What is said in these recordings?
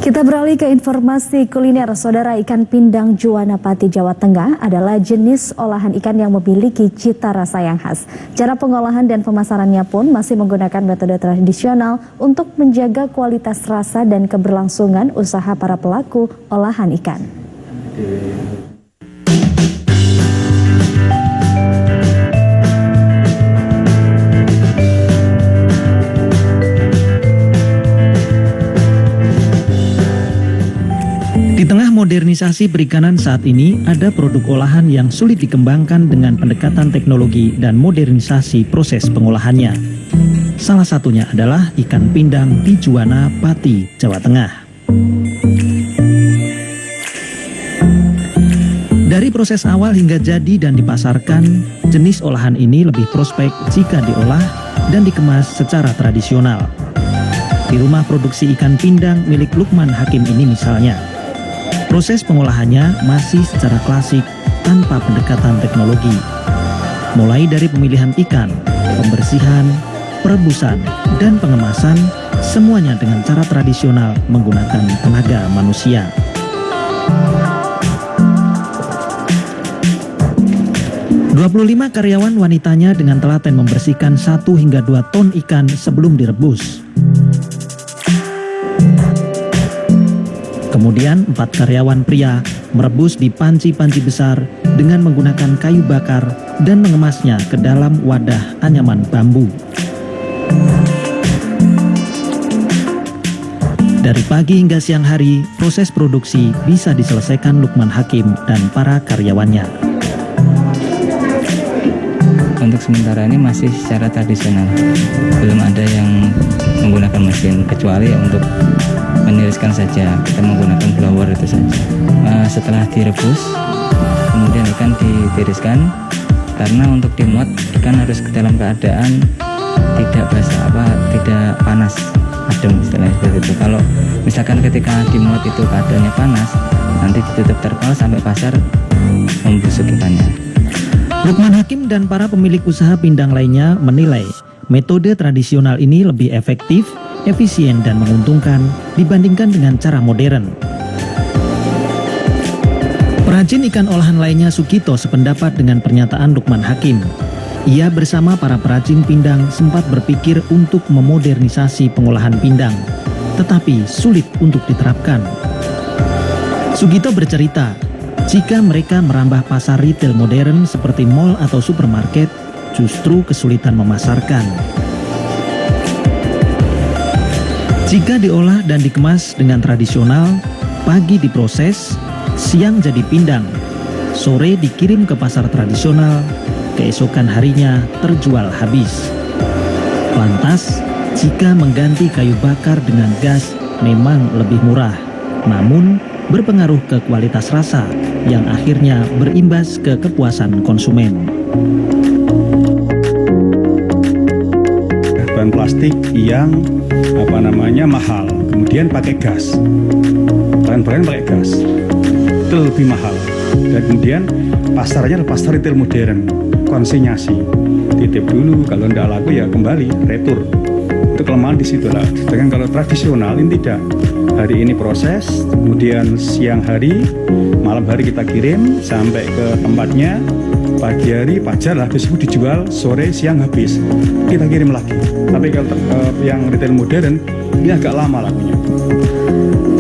Kita beralih ke informasi kuliner. Saudara, ikan pindang Juwana Pati, Jawa Tengah adalah jenis olahan ikan yang memiliki cita rasa yang khas. Cara pengolahan dan pemasarannya pun masih menggunakan metode tradisional untuk menjaga kualitas rasa dan keberlangsungan usaha para pelaku olahan ikan. Di tengah modernisasi perikanan saat ini, ada produk olahan yang sulit dikembangkan dengan pendekatan teknologi dan modernisasi proses pengolahannya. Salah satunya adalah ikan pindang di Juwana Pati, Jawa Tengah. Dari proses awal hingga jadi dan dipasarkan, jenis olahan ini lebih prospek jika diolah dan dikemas secara tradisional. Di rumah produksi ikan pindang milik Lukman Hakim ini misalnya, proses pengolahannya masih secara klasik tanpa pendekatan teknologi. Mulai dari pemilihan ikan, pembersihan, perebusan, dan pengemasan, semuanya dengan cara tradisional menggunakan tenaga manusia. "25 karyawan wanitanya dengan telaten membersihkan 1 hingga 2 ton ikan sebelum direbus. Kemudian 4 karyawan pria merebus di panci-panci besar dengan menggunakan kayu bakar dan mengemasnya ke dalam wadah anyaman bambu. Dari pagi hingga siang hari, proses produksi bisa diselesaikan Lukman Hakim dan para karyawannya. Untuk sementara ini masih secara tradisional, belum ada yang menggunakan mesin, kecuali untuk meniriskan saja, kita menggunakan blower itu saja. Setelah direbus, kemudian ikan ditiriskan, karena untuk dimuat ikan harus ke dalam keadaan tidak basah, tidak panas, adem istilahnya seperti itu. Kalau misalkan ketika dimuat itu keadaannya panas, nanti ditutup terpal sampai pasar membusuk ikannya. Lukman Hakim dan para pemilik usaha pindang lainnya menilai metode tradisional ini lebih efektif, efisien dan menguntungkan dibandingkan dengan cara modern. Perajin ikan olahan lainnya Sugito sependapat dengan pernyataan Lukman Hakim. Ia bersama para perajin pindang sempat berpikir untuk memodernisasi pengolahan pindang, tetapi sulit untuk diterapkan. Sugito bercerita, jika mereka merambah pasar retail modern seperti mal atau supermarket, justru kesulitan memasarkan. Jika diolah dan dikemas dengan tradisional, pagi diproses, siang jadi pindang, sore dikirim ke pasar tradisional, keesokan harinya terjual habis. Lantas, jika mengganti kayu bakar dengan gas memang lebih murah, namun berpengaruh ke kualitas rasa yang akhirnya berimbas ke kepuasan konsumen. Bahan plastik yang mahal, kemudian pakai gas, bahan-bahan pakai gas itu lebih mahal, dan kemudian pasarnya adalah pasar retail modern, konsinyasi, titip dulu, kalau tidak laku ya kembali, retur. Itu kelemahan di situ lah. Sedangkan kalau tradisional ini tidak, hari ini proses, kemudian siang hari, malam hari kita kirim sampai ke tempatnya, pagi hari pajar lah, habis itu dijual, sore siang habis, kita kirim lagi. Tapi kalau yang retail modern ini agak lama lakunya.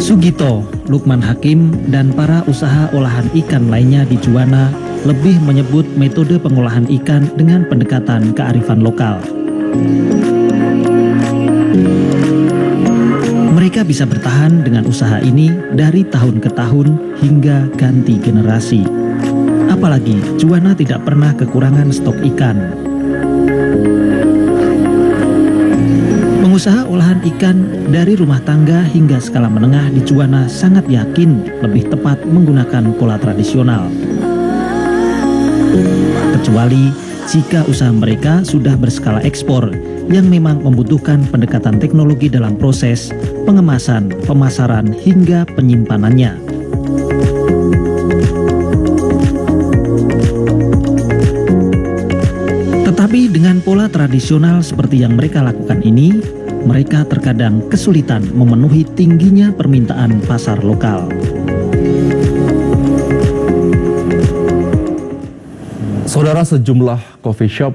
Sugito, Lukman Hakim, dan para usaha olahan ikan lainnya di Juwana lebih menyebut metode pengolahan ikan dengan pendekatan kearifan lokal. Mereka bisa bertahan dengan usaha ini dari tahun ke tahun hingga ganti generasi. Apalagi Juwana tidak pernah kekurangan stok ikan. Pengusaha olahan ikan dari rumah tangga hingga skala menengah di Juwana sangat yakin lebih tepat menggunakan pola tradisional. Kecuali jika usaha mereka sudah berskala ekspor yang memang membutuhkan pendekatan teknologi dalam proses pengemasan, pemasaran, hingga penyimpanannya. Tetapi dengan pola tradisional seperti yang mereka lakukan ini, mereka terkadang kesulitan memenuhi tingginya permintaan pasar lokal. Saudara, sejumlah coffee shop